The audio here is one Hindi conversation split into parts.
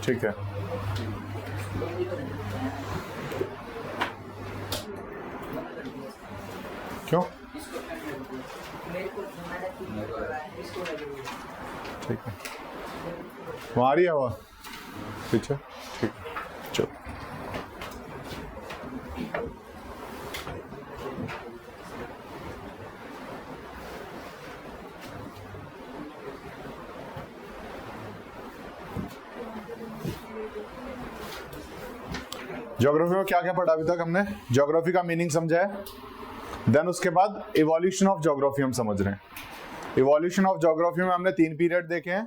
ठीक है, क्यों? ठीक है, वहाँ आ रही है हवा पीछे, ठीक है, चलो। ज्योग्राफी में क्या क्या पढ़ा अभी तक हमने? ज्योग्राफी का मीनिंग समझा है, देन उसके बाद इवोल्यूशन ऑफ ज्योग्राफी हम समझ रहे हैं। इवोल्यूशन ऑफ ज्योग्राफी में हमने 3 पीरियड देखे हैं।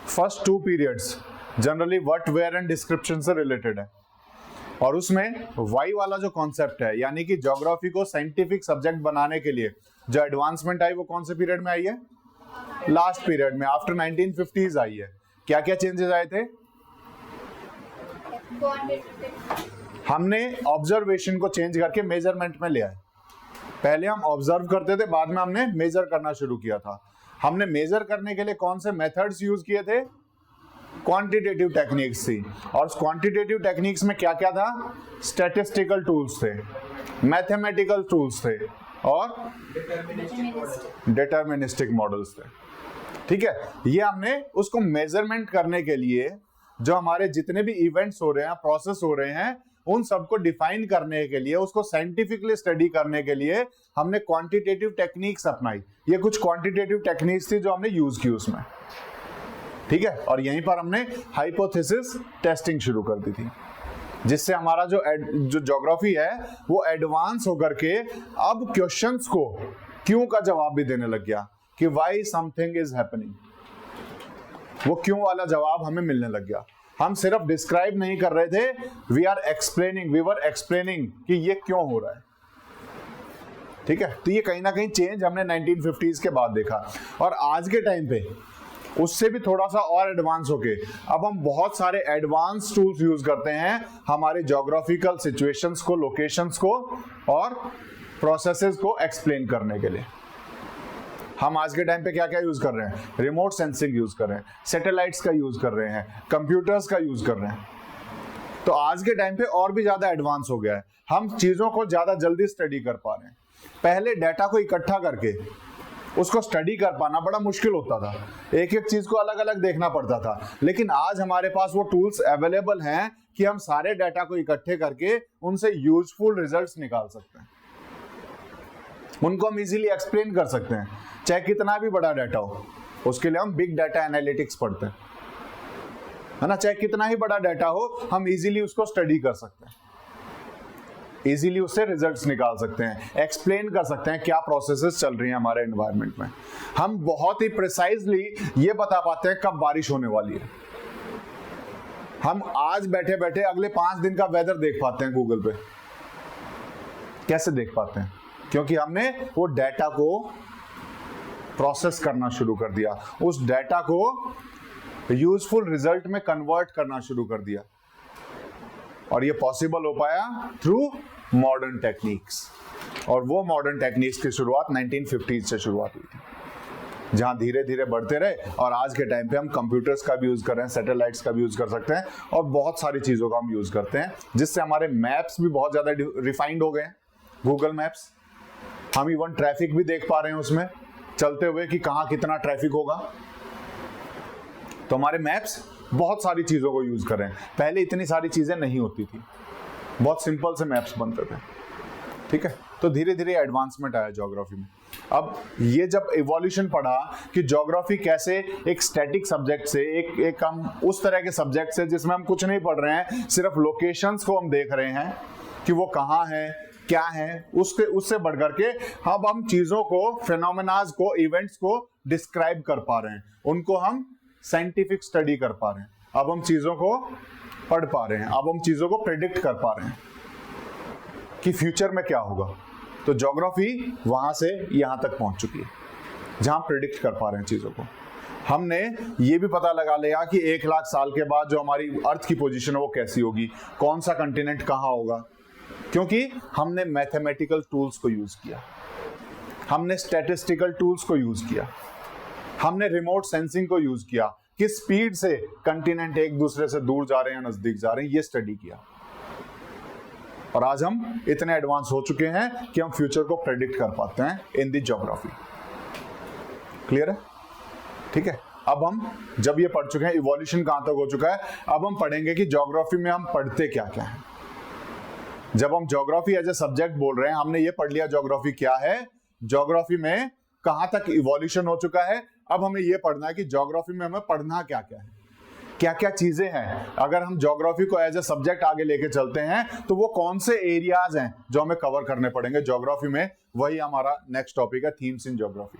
First 2 periods generally what, where and description से रिलेटेड है, और उसमें वाई वाला जो कॉन्सेप्ट है, यानी कि ज्योग्राफी को साइंटिफिक सब्जेक्ट बनाने के लिए जो एडवांसमेंट आई वो कौन से पीरियड में आई है? लास्ट पीरियड में, आफ्टर 1950s आई है। क्या क्या चेंजेस आए थे? हमने ऑब्जर्वेशन को चेंज करके मेजरमेंट में ले आए। पहले हम ऑब्जर्व करते थे, बाद में हमने मेजर करना शुरू किया था। हमने मेजर करने के लिए कौन से मेथड्स यूज किए थे? क्वांटिटेटिव टेक्निक्स थी, और क्वांटिटेटिव टेक्निक्स में क्या क्या था? स्टैटिस्टिकल टूल्स थे, मैथमेटिकल टूल्स थे, और डिटरमिनिस्टिक मॉडल्स थे। ठीक है, ये हमने उसको मेजरमेंट करने के लिए जो हमारे जितने भी इवेंट्स हो रहे हैं, प्रोसेस हो रहे हैं, उन सबको डिफाइन करने के लिए, उसको साइंटिफिकली स्टडी करने के लिए हमने क्वांटिटेटिव टेक्निक्स अपनाई। ये कुछ क्वांटिटेटिव टेक्निक्स थी जो हमने यूज की उसमें। ठीक है, और यहीं पर हमने हाइपोथेसिस टेस्टिंग शुरू कर दी थी, जिससे हमारा जो ज्योग्राफी है वो एडवांस होकर के अब क्वेश्चंस को क्यों का जवाब भी देने लग गया, कि व्हाई समथिंग इज हैपनिंग। वो क्यों वाला जवाब हमें मिलने लग गया। हम सिर्फ डिस्क्राइब नहीं कर रहे थे, वी वर एक्सप्लेनिंग कि ये क्यों हो रहा है। ठीक है, तो ये कहीं ना कहीं चेंज हमने 1950s के बाद देखा, और आज के टाइम पे उससे भी थोड़ा सा और एडवांस होके अब हम बहुत सारे एडवांस टूल्स यूज करते हैं हमारे ज्योग्राफिकल सिचुएशंस को, लोकेशंस को और प्रोसेसेस को एक्सप्लेन करने के लिए। हम आज के टाइम पे क्या क्या यूज कर रहे हैं? रिमोट सेंसिंग यूज कर रहे हैं, सैटेलाइट्स का यूज कर रहे हैं, कंप्यूटर्स का यूज कर रहे हैं। तो आज के टाइम पे और भी ज्यादा एडवांस हो गया है, हम चीजों को ज्यादा जल्दी स्टडी कर पा रहे हैं। पहले डाटा को इकट्ठा करके उसको स्टडी कर पाना बड़ा मुश्किल होता था, एक एक चीज को अलग अलग देखना पड़ता था। लेकिन आज हमारे पास वो टूल्स अवेलेबल हैं कि हम सारे डाटा को इकट्ठे करके उनसे यूजफुल रिजल्ट्स निकाल सकते हैं, उनको हम इजीली एक्सप्लेन कर सकते हैं, चाहे कितना भी बड़ा डाटा हो। उसके लिए हम बिग डाटा एनालिटिक्स पढ़ते हैं, है ना। चाहे कितना ही बड़ा डाटा हो, हम इजीली उसको स्टडी कर सकते हैं, इजीली उससे रिजल्ट्स निकाल सकते हैं, एक्सप्लेन कर सकते हैं क्या प्रोसेसेस चल रही हैं हमारे एनवायरनमेंट में। हम बहुत ही प्रिसाइजली ये बता पाते हैं कब बारिश होने वाली है। हम आज बैठे बैठे अगले 5 दिन का वेदर देख पाते हैं गूगल पे। कैसे देख पाते हैं? क्योंकि हमने वो डाटा को प्रोसेस करना शुरू कर दिया, उस डाटा को यूजफुल रिजल्ट में कन्वर्ट करना शुरू कर दिया, और ये पॉसिबल हो पाया थ्रू मॉडर्न टेक्निक्स। और वो मॉडर्न टेक्निक्स की शुरुआत 1950s से शुरुआत हुई थी, जहां धीरे धीरे बढ़ते रहे, और आज के टाइम पे हम कंप्यूटर्स का भी यूज कर रहे हैं, सैटेलाइट्स का भी यूज कर सकते हैं, और बहुत सारी चीजों का हम यूज करते हैं, जिससे हमारे मैप्स भी बहुत ज्यादा रिफाइंड हो गए हैं। गूगल मैप्स, हम इवन ट्रैफिक भी देख पा रहे हैं उसमें चलते हुए कि कहां कितना ट्रैफिक होगा। तो हमारे मैप्स बहुत सारी चीजों को यूज कर रहे हैं। पहले इतनी सारी चीजें नहीं होती थी, बहुत सिंपल से मैप्स बनते थे। ठीक है, तो धीरे धीरे एडवांसमेंट आया ज्योग्राफी में। अब ये जब इवोल्यूशन पढ़ा कि ज्योग्राफी कैसे एक स्टैटिक सब्जेक्ट से एक हम उस तरह के सब्जेक्ट से जिसमें हम कुछ नहीं पढ़ रहे हैं, सिर्फ लोकेशंस को हम देख रहे हैं कि वो कहाँ है, क्या है, उससे बढ़ करके अब हम चीजों को, फिनोमेनाज को, इवेंट्स को डिस्क्राइब कर पा रहे हैं, उनको हम साइंटिफिक स्टडी कर पा रहे हैं, अब हम चीजों को पढ़ पा रहे हैं, अब हम चीजों को प्रेडिक्ट कर पा रहे हैं कि फ्यूचर में क्या होगा। तो ज्योग्राफी वहां से यहां तक पहुंच चुकी है जहां प्रेडिक्ट कर पा रहे हैं चीजों को। हमने ये भी पता लगा लिया कि 1 लाख साल के बाद जो हमारी अर्थ की पोजीशन है वो कैसी होगी, कौन सा कंटिनेंट कहां होगा, क्योंकि हमने मैथमेटिकल टूल्स को यूज किया, हमने स्टैटिस्टिकल टूल्स को यूज किया, हमने रिमोट सेंसिंग को यूज किया, किस स्पीड से कंटिनेंट एक दूसरे से दूर जा रहे हैं, नजदीक जा रहे हैं, ये स्टडी किया। और आज हम इतने एडवांस हो चुके हैं कि हम फ्यूचर को प्रेडिक्ट कर पाते हैं इन दी ज्योग्राफी। क्लियर है? ठीक है। अब हम जब ये पढ़ चुके हैं इवोल्यूशन कहां तक हो चुका है, अब हम पढ़ेंगे कि ज्योग्राफी में हम पढ़ते क्या क्या है। जब हम ज्योग्राफी एज ए सब्जेक्ट बोल रहे हैं, हमने ये पढ़ लिया ज्योग्राफी क्या है, ज्योग्राफी में कहां तक इवोल्यूशन हो चुका है। अब हमें ये पढ़ना है कि ज्योग्राफी में हमें पढ़ना क्या क्या है, क्या क्या चीजें हैं। अगर हम ज्योग्राफी को एज ए सब्जेक्ट आगे लेके चलते हैं तो वो कौन से एरियाज हैं जो हमें कवर करने पड़ेंगे ज्योग्राफी में। वही हमारा नेक्स्ट टॉपिक है, थीम्स इन ज्योग्राफी।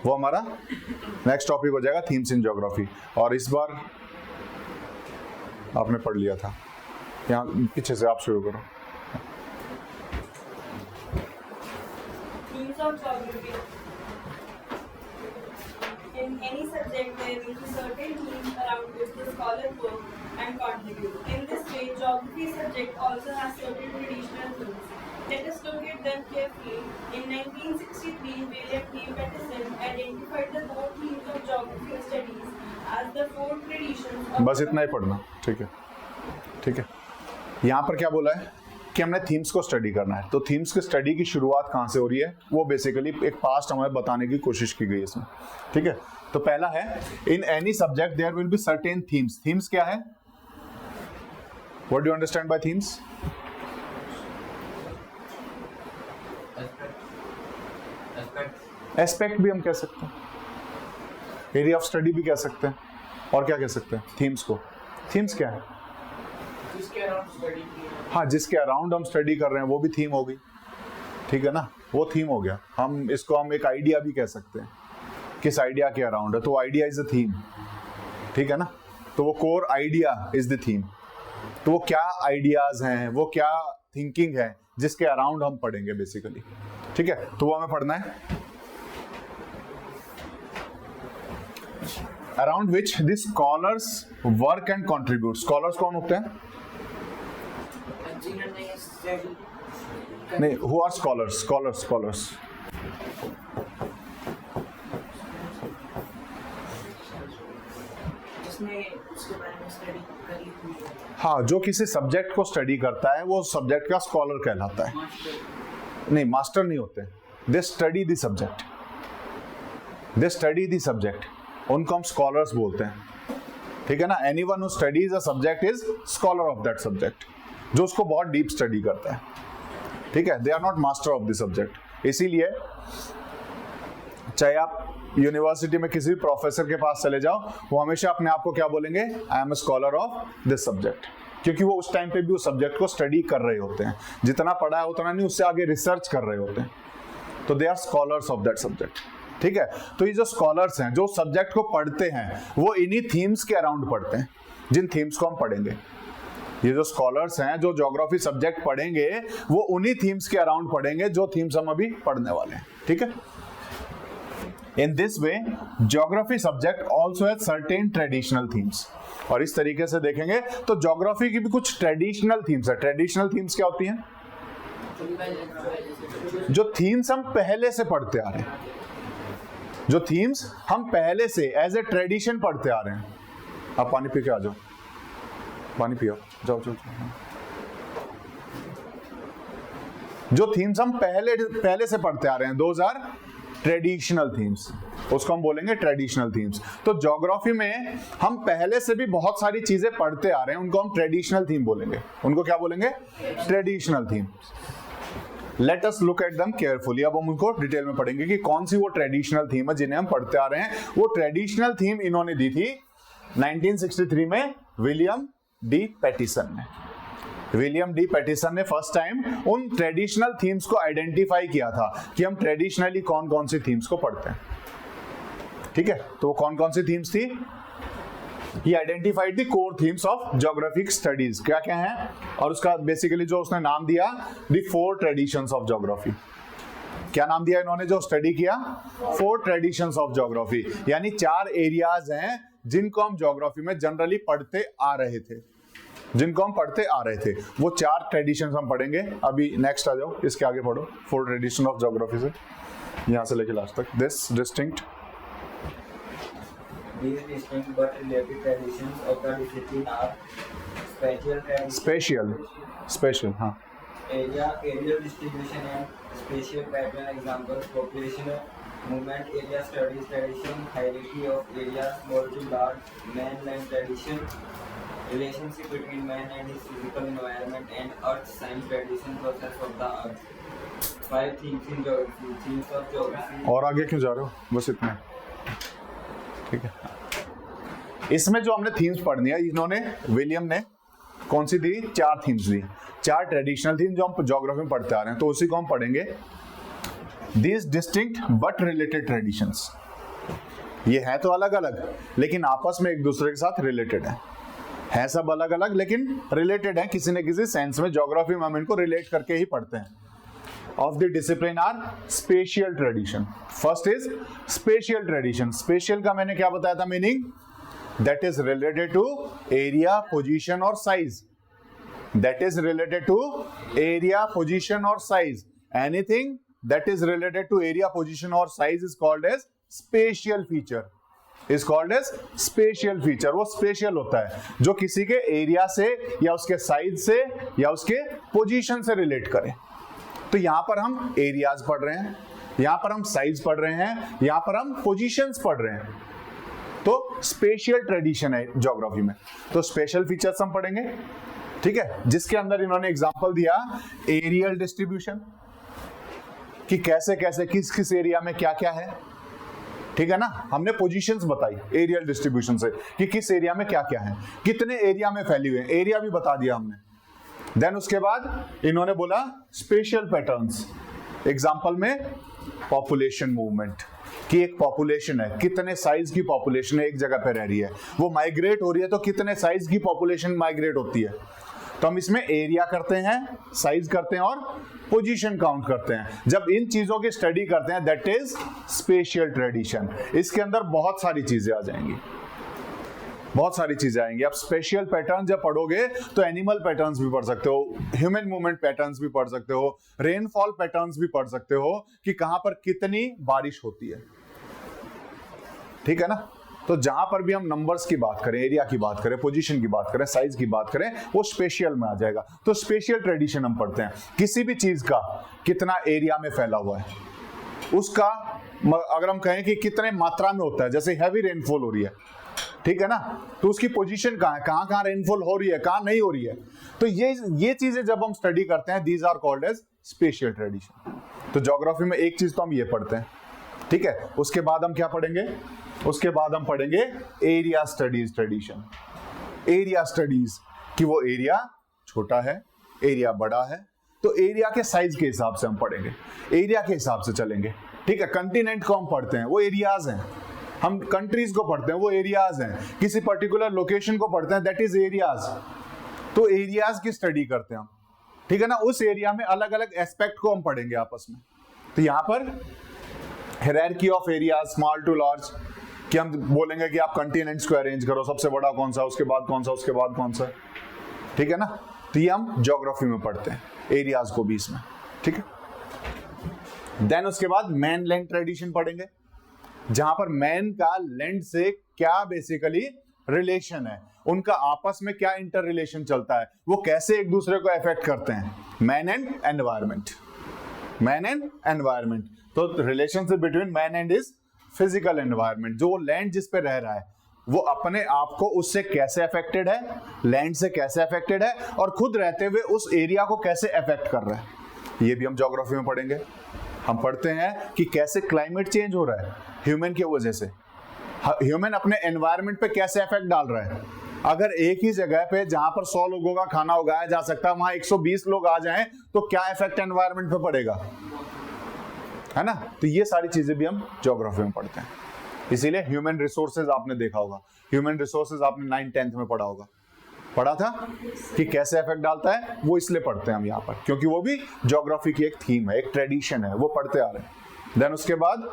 वो हमारा नेक्स्ट टॉपिक हो जाएगा, थीम्स इन ज्योग्राफी। और इस बार आपने पढ़ लिया था, यहाँ पीछे से आप शुरू करो। Themes of geography. In any subject, there will be certain themes around which the scholar work and contribute. In this way, geography subject also has certain traditional themes. Let us look at them carefully. In 1963, William D. Peterson identified the core themes of geography studies as the four traditions of... बस इतना ही पढ़ना, ठीक है, ठीक है। यहाँ पर क्या बोला है कि हमने थीम्स को स्टडी करना है। तो थीम्स की स्टडी की शुरुआत कहाँ से हो रही है, वो बेसिकली एक पास्ट हमें बताने की कोशिश की गई इसमें। ठीक है, तो पहला है in any subject there will be certain themes. Themes क्या है? What do you understand by themes? Aspect भी हम कह सकते हैं, एरिया ऑफ स्टडी भी कह सकते हैं, और क्या कह सकते हैं थीम्स को? थीम्स क्या है? हाँ, जिसके अराउंड हम स्टडी कर रहे हैं वो भी थीम होगी। ठीक है ना, वो थीम हो गया। हम इसको हम एक आइडिया भी कह सकते हैं, किस आइडिया के अराउंड है, तो आइडिया इज अ थीम। ठीक है ना, तो वो core idea is the theme. तो वो क्या आइडियाज हैं, वो क्या थिंकिंग है जिसके अराउंड हम पढ़ेंगे बेसिकली। ठीक है, तो वो हमें पढ़ना है। Around which the scholars work and contribute. Scholars कौन होते हैं? नहीं, हु आर स्कॉलर्स? स्कॉलर्स हाँ, जो किसी सब्जेक्ट को स्टडी करता है वो सब्जेक्ट का स्कॉलर कहलाता है। नहीं, मास्टर नहीं होते, they study the subject, they study the subject, उनको हम स्कॉलर्स बोलते हैं। ठीक है ना, anyone who studies a subject is scholar of that subject, जो उसको बहुत डीप स्टडी करता है। ठीक है, they are not master of the subject. इसीलिए चाहे आप यूनिवर्सिटी में किसी भी प्रोफेसर के पास चले जाओ, वो हमेशा अपने आप को क्या बोलेंगे? I am a scholar of this subject, क्योंकि वो उस टाइम पे भी उस सब्जेक्ट को स्टडी कर रहे होते हैं। जितना पढ़ा है उतना नहीं, उससे आगे रिसर्च कर रहे होते हैं, तो they are scholars of that subject. ठीक है, तो ये जो स्कॉलर्स हैं जो सब्जेक्ट को पढ़ते हैं, वो इन्हीं थीम्स के अराउंड पढ़ते हैं, जिन थीम्स को हम पढ़ेंगे। ये जो स्कॉलर्स हैं जो ज्योग्राफी सब्जेक्ट पढ़ेंगे, वो उन्हीं थीम्स के अराउंड पढ़ेंगे जो थीम्स हम अभी पढ़ने वाले हैं। ठीक है, in this way geography subject also has certain traditional themes. और इस तरीके से देखेंगे तो ज्योग्राफी की भी कुछ ट्रेडिशनल थीम्स है। ट्रेडिशनल थीम्स क्या होती हैं? जो थीम्स हम पहले से पढ़ते आ रहे हैं, जो थीम्स हम पहले से एज ए ट्रेडिशन पढ़ते आ रहे हैं। आप पानी पी के आ जाओ, पानी पियो, जाओ जाओ। जो थीम्स हम पहले से पढ़ते आ रहे हैं, दोज आर ट्रेडिशनल थीम्स, उसको हम बोलेंगे ट्रेडिशनल थीम्स। तो ज्योग्राफी में हम पहले से भी बहुत सारी चीजें पढ़ते आ रहे हैं, उनको हम ट्रेडिशनल थीम बोलेंगे। उनको क्या बोलेंगे? Traditional theme. Let us look at them carefully. अब हम उनको डिटेल में पढ़ेंगे कि कौन सी वो ट्रेडिशनल थीम है जिन्हें हम पढ़ते आ रहे हैं। वो ट्रेडिशनल थीम इन्होंने दी थी 1963 में विलियम डी पैटिसन ने। विलियम डी पैटिसन ने फर्स्ट टाइम उन ट्रेडिशनल थीम्स को आइडेंटिफाई किया था कि हम ट्रेडिशनली कौन कौन सी थीम्स को पढ़ते हैं। ठीक है, तो वो कौन कौन सी थीम्स थी? He identified the core themes of geographic studies। क्या क्या है? और उसका बेसिकली जो उसने नाम दिया, the four traditions of geography। क्या नाम दिया इन्होंने जो स्टडी किया? four traditions of geography, यानी 4 एरियाज हैं जिनको हम ज्योग्राफी में जनरली पढ़ते आ रहे थे। जिनको हम पढ़ते आ रहे थे। वो 4 ट्रेडिशंस हम पढ़ेंगे। अभी नेक्स्ट आ जाओ, इसके आगे पढ़ो। 4 ट्रेडिशन ऑफ ज्योग्राफी से यहाँ से लेके लास्ट तक। This distinct These distinct but related traditions of the discipline are spatial tradition, special हाँ, aerial distribution and spatial pattern. Examples: population movement, area studies tradition, hierarchy of areas, small to large, man-land tradition, relationship between man and his physical environment, and earth science tradition, process of the earth. 5 themes in geography. Themes of geography. और आगे क्यों जा रहे हो, बस इतना ठीक है। इसमें जो हमने थीम्स पढ़नी है, इन्होंने विलियम ने कौन सी दी? 4 थीम्स दी, 4 ट्रेडिशनल थीम जो हम ज्योग्राफी में पढ़ते आ रहे हैं, तो उसी को हम पढ़ेंगे। These distinct but related traditions, ये है तो अलग अलग लेकिन आपस में एक दूसरे के साथ रिलेटेड है सब अलग अलग लेकिन रिलेटेड है किसी न किसी सेंस में। ज्योग्राफी में हम इनको रिलेट करके ही पढ़ते हैं। Of the discipline are spatial tradition. First is spatial tradition. Spatial का मैंने क्या बताया था meaning? That is related to area, position और size. That is related to area, position और size. Anything that is related to area, position or size is called as spatial feature. Is called as spatial feature. वो spatial होता है जो किसी के एरिया से या उसके साइज से या उसके पोजीशन से रिलेट करे। तो यहां पर हम एरियाज पढ़ रहे हैं, यहां पर हम साइज पढ़ रहे हैं, यहां पर हम पोजीशंस पढ़ रहे हैं। तो स्पेशियल ट्रेडिशन है ज्योग्राफी में, तो स्पेशल फीचर्स हम पढ़ेंगे। ठीक है, जिसके अंदर इन्होंने एग्जांपल दिया एरियल डिस्ट्रीब्यूशन कि कैसे कैसे किस किस एरिया में क्या क्या है। ठीक है ना, हमने पोजीशंस बताई एरियल डिस्ट्रीब्यूशन से कि किस एरिया में क्या क्या है, कितने एरिया में फैली हुई है, एरिया भी बता दिया हमने। देन उसके बाद इन्होंने बोला स्पेशल पैटर्न्स। एग्जांपल में पॉपुलेशन मूवमेंट कि एक पॉपुलेशन है, कितने साइज की पॉपुलेशन है एक जगह पे रह रही है, वो माइग्रेट हो रही है, तो कितने साइज की पॉपुलेशन माइग्रेट होती है। तो हम इसमें एरिया करते हैं, साइज करते हैं और पोजीशन काउंट करते हैं। जब इन चीजों की स्टडी करते हैं दैट इज स्पेशियल ट्रेडिशन। इसके अंदर बहुत सारी चीजें आ जाएंगी, बहुत सारी चीजें आएंगी। आप स्पेशियल पैटर्न जब पढ़ोगे तो एनिमल पैटर्न्स भी पढ़ सकते हो, ह्यूमन मूवमेंट पैटर्न्स भी पढ़ सकते हो, रेनफॉल पैटर्न्स भी पढ़ सकते हो कि कहां पर कितनी बारिश होती है। ठीक है ना, तो जहां पर भी हम नंबर्स की बात करें, एरिया की बात करें, पोजीशन की बात करें, साइज की बात करें, वो स्पेशियल में आ जाएगा। तो स्पेशियल ट्रेडिशन हम पढ़ते हैं किसी भी चीज का कितना एरिया में फैला हुआ है, उसका अगर हम कहें कि कितने मात्रा में होता है, जैसे हैवी रेनफॉल हो रही है, ठीक है ना, तो उसकी पोजीशन कहां है, कहां कहां रेनफॉल हो रही है, कहां नहीं हो रही है। तो ये चीजें जब हम स्टडी करते हैं these are called as spatial tradition. तो ज्योग्राफी में एक चीज तो हम ये पढ़ते हैं। ठीक है, उसके बाद हम क्या पढ़ेंगे? उसके बाद हम पढ़ेंगे area studies tradition. Area studies कि वो एरिया छोटा है, एरिया बड़ा है, तो एरिया के साइज के हिसाब से हम पढ़ेंगे, एरिया के हिसाब से चलेंगे। ठीक है, कंटिनेंट को हम पढ़ते हैं, वो एरियाज हैं। हम कंट्रीज को पढ़ते हैं, वो एरियाज हैं। किसी पर्टिकुलर लोकेशन को पढ़ते हैं, दैट इज एरियाज। तो एरियाज की स्टडी करते हैं हम। ठीक है ना, उस एरिया में अलग अलग एस्पेक्ट को हम पढ़ेंगे आपस में। तो यहां पर hierarchy of areas, small to large, कि हम बोलेंगे कि आप कंटिनेंट्स को अरेंज करो, सबसे बड़ा कौन सा, उसके बाद कौन सा, उसके बाद कौन सा। ठीक है ना, तो ये हम ज्योग्राफी में पढ़ते हैं, एरियाज को भी इसमें। ठीक है, देन उसके बाद मैन लैंड ट्रेडिशन पढ़ेंगे, जहां पर मैन का लैंड से क्या बेसिकली रिलेशन है, उनका आपस में क्या इंटर रिलेशन चलता है, वो कैसे एक दूसरे को अफेक्ट करते हैं। Man and environment, man and environment, तो relationship between man and is physical environment. जो लैंड जिस पे रह रहा है वो अपने आप को उससे कैसे अफेक्टेड है, लैंड से कैसे अफेक्टेड है, और खुद रहते हुए उस एरिया को कैसे अफेक्ट कर रहा है। ये भी हम ज्योग्राफी में पढ़ेंगे। हम पढ़ते हैं कि कैसे क्लाइमेट चेंज हो रहा है ह्यूमन की वजह से, ह्यूमन अपने एनवायरनमेंट पे कैसे इफेक्ट डाल रहा है। अगर एक ही जगह पे जहां पर 100 लोगों का खाना उगाया जा सकता है वहां 120 लोग आ जाएं तो क्या इफेक्ट एनवायरनमेंट पे पड़ेगा, है ना। तो ये सारी चीजें भी हम ज्योग्राफी में पढ़ते हैं। इसीलिए ह्यूमन रिसोर्सेज आपने देखा होगा, ह्यूमन रिसोर्सेज आपने 9th-10th में पढ़ा होगा, पढ़ा था कि कैसे इफेक्ट डालता है, वो इसलिए पढ़ते हैं हम यहाँ पर क्योंकि वो भी ज्योग्राफी की एक थीम है, एक ट्रेडिशन है, वो पढ़ते आ रहे हैं। देन उसके बाद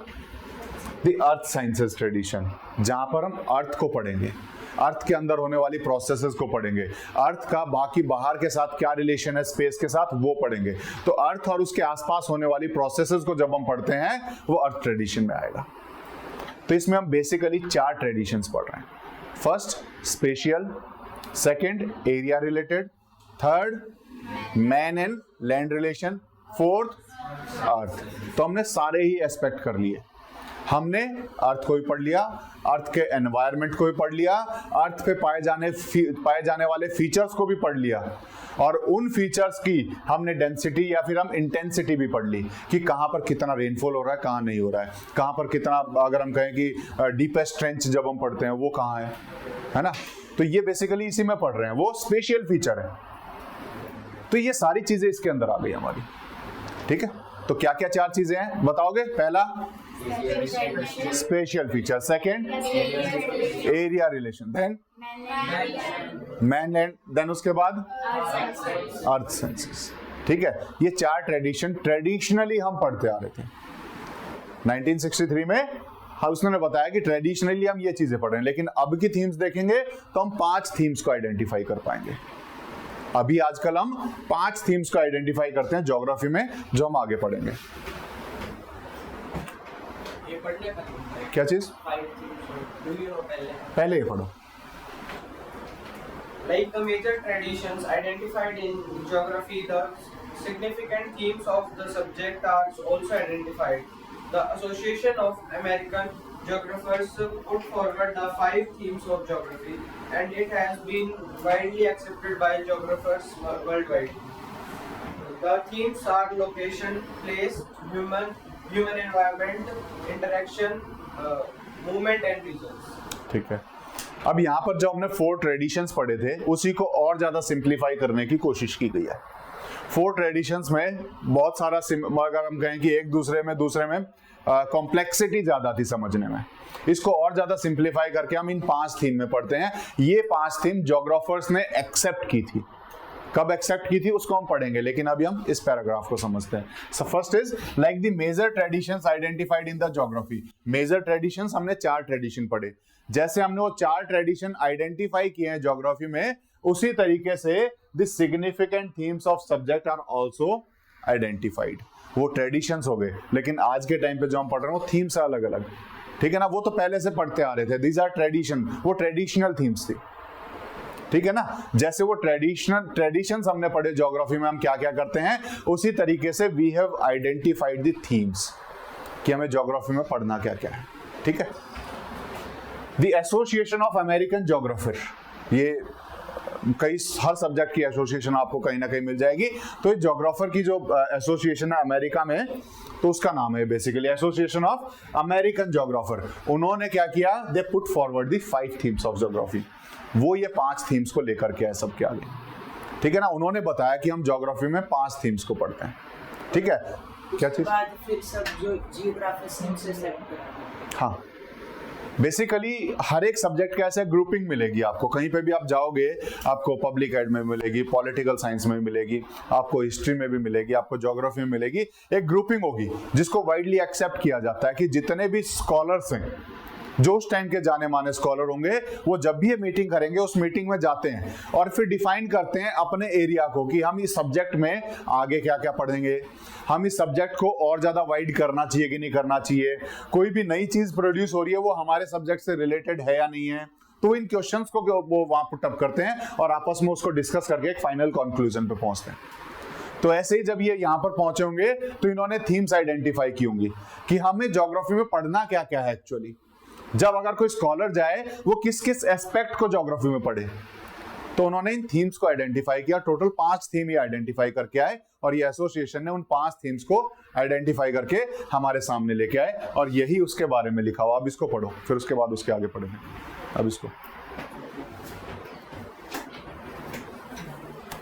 द अर्थ साइंसेस ट्रेडिशन, जहां पर हम अर्थ को पढ़ेंगे। अर्थ के अंदर होने वाली प्रोसेसेस को पढ़ेंगे, अर्थ का बाकी बाहर के साथ क्या रिलेशन है स्पेस के साथ वो पढ़ेंगे। तो अर्थ और उसके आसपास होने वाली प्रोसेसेस को जब हम पढ़ते हैं वो अर्थ ट्रेडिशन में आएगा। तो इसमें हम बेसिकली 4 ट्रेडिशंस पढ़ रहे हैं। First spatial, second area related, third man and land relation, fourth earth. तो हमने सारे ही एस्पेक्ट कर लिए। हमने अर्थ को भी पढ़ लिया, अर्थ के एनवायरनमेंट को भी पढ़ लिया, अर्थ पे पाए जाने वाले फीचर्स को भी पढ़ लिया, और उन फीचर्स की हमने डेंसिटी या फिर हम इंटेंसिटी भी पढ़ ली कि कहाँ पर कितना रेनफॉल हो रहा है, कहाँ नहीं हो रहा है, कहाँ पर कितना, अगर हम कहें कि डीपेस्ट ट्रेंच जब हम पढ़ते हैं वो कहाँ है ना। तो ये बेसिकली इसी में पढ़ रहे हैं, वो स्पेशियल फीचर है। तो ये सारी चीजें इसके अंदर आ गई हमारी, ठीक है। तो क्या क्या 4 चीजें हैं बताओगे? पहला spatial feature, second area relation, then man land, then उसके बाद अर्थ सेंसेस, ठीक है। ये 4 ट्रेडिशनली हम पढ़ते आ रहे थे। 1963 में उसने बताया कि ट्रेडिशनली हम ये चीजें पढ़ रहे हैं, लेकिन अब की थीम्स देखेंगे तो हम 5 थीम्स को आइडेंटिफाई कर पाएंगे। अभी आजकल हम 5 थीम्स को आइडेंटिफाई करते हैं ज्योग्राफी में, जो हम आगे पढ़ेंगे। क्या चीज? पहले ही पढ़ो। Like the major traditions identified in geography, the significant themes of the subject are also identified. The Association of American Geographers put forward the 5 themes of geography, and it has been widely accepted by geographers worldwide. The themes are location, place, human environment, interaction, movement and regions. ठीक है। अब यहाँ पर जो हमने 4 ट्रेडिशंस पढ़े थे उसी को और ज्यादा सिंप्लीफाई करने की कोशिश की गई है। 4 ट्रेडिशंस में बहुत सारा अगर हम कहें कि एक दूसरे में कॉम्प्लेक्सिटी ज्यादा थी समझने में, इसको और ज्यादा सिंप्लीफाई करके हम इन 5 थीम में पढ़ते हैं। ये 5 थीम ज्योग्राफर्स ने एक्सेप्ट की थी। कब एक्सेप्ट की थी उसको हम पढ़ेंगे, लेकिन अभी हम इस पैराग्राफ को समझते हैं। So first is like the major traditions identified in the geography. Major traditions हमने 4 ट्रेडिशन पढ़े। जैसे हमने वो 4 ट्रेडिशन आइडेंटिफाई किए हैं ज्योग्राफी में, उसी तरीके से the significant themes of subject are also identified. वो ट्रेडिशंस हो गए, लेकिन आज के टाइम पे जो हम पढ़ रहे हैं वो थीम्स अलग अलग, ठीक है ना। वो तो पहले से पढ़ते आ रहे थे, दीज आर ट्रेडिशन, वो ट्रेडिशनल थीम्स थी, ठीक है ना। जैसे वो ट्रेडिशंस हमने पढ़े ज्योग्राफी में, हम क्या क्या करते हैं उसी तरीके से we have identified the themes कि हमें ज्योग्राफी में पढ़ना क्या क्या है, ठीक है। The association of American geographer, ये हर सब्जेक्ट की एसोसिएशन आपको कहीं ना कहीं मिल जाएगी। तो इस ज्योग्राफर की जो एसोसिएशन है अमेरिका में, तो उसका नाम है basically association of American geographer. उन्होंने क्या किया? They put forward the 5 themes of geography. वो ये 5 थीम्स को लेकर के आए सबके आगे, ठीक है ना। उन्होंने बताया कि हम ज्योग्राफी में 5 थीम्स को पढ़ते हैं, ठीक है। क्या चीज? फिर सब जो जियोग्राफी से हाँ, बेसिकली हर एक सब्जेक्ट का ऐसे ग्रुपिंग मिलेगी आपको। कहीं पे भी आप जाओगे आपको पब्लिक एड में मिलेगी, पॉलिटिकल साइंस में मिलेगी, आपको हिस्ट्री में भी मिलेगी, आपको ज्योग्राफी में मिलेगी। एक ग्रुपिंग होगी जिसको वाइडली एक्सेप्ट किया जाता है कि जितने भी स्कॉलर्स हैं, जो उस टाइम के जाने माने स्कॉलर होंगे, वो जब भी ये मीटिंग करेंगे उस मीटिंग में जाते हैं और फिर डिफाइन करते हैं अपने एरिया को कि हम इस सब्जेक्ट में आगे क्या क्या पढ़ेंगे, हम इस सब्जेक्ट को और ज्यादा वाइड करना चाहिए कि नहीं करना चाहिए, कोई भी नई चीज प्रोड्यूस हो रही है वो हमारे सब्जेक्ट से रिलेटेड है या नहीं है। तो इन क्वेश्चंस को वो वहां पुट अप करते हैं और आपस में उसको डिस्कस करके एक फाइनल कंक्लूजन पे पहुंचते हैं। तो ऐसे ही जब ये यहाँ पर पहुंचे होंगे तो इन्होंने थीम्स आइडेंटिफाई की होंगी कि हमें ज्योग्राफी में पढ़ना क्या क्या है एक्चुअली। जब अगर कोई स्कॉलर जाए वो किस किस एस्पेक्ट को ज्योग्राफी में पढ़े, तो उन्होंने इन थीम्स को आइडेंटिफाई किया। टोटल 5 थीम ये आइडेंटिफाई करके आए और ये एसोसिएशन ने उन 5 थीम्स को आइडेंटिफाई करके हमारे सामने लेके आए और यही उसके बारे में लिखा हुआ। अब इसको पढ़ो, फिर उसके बाद उसके आगे पढ़ेंगे। अब इसको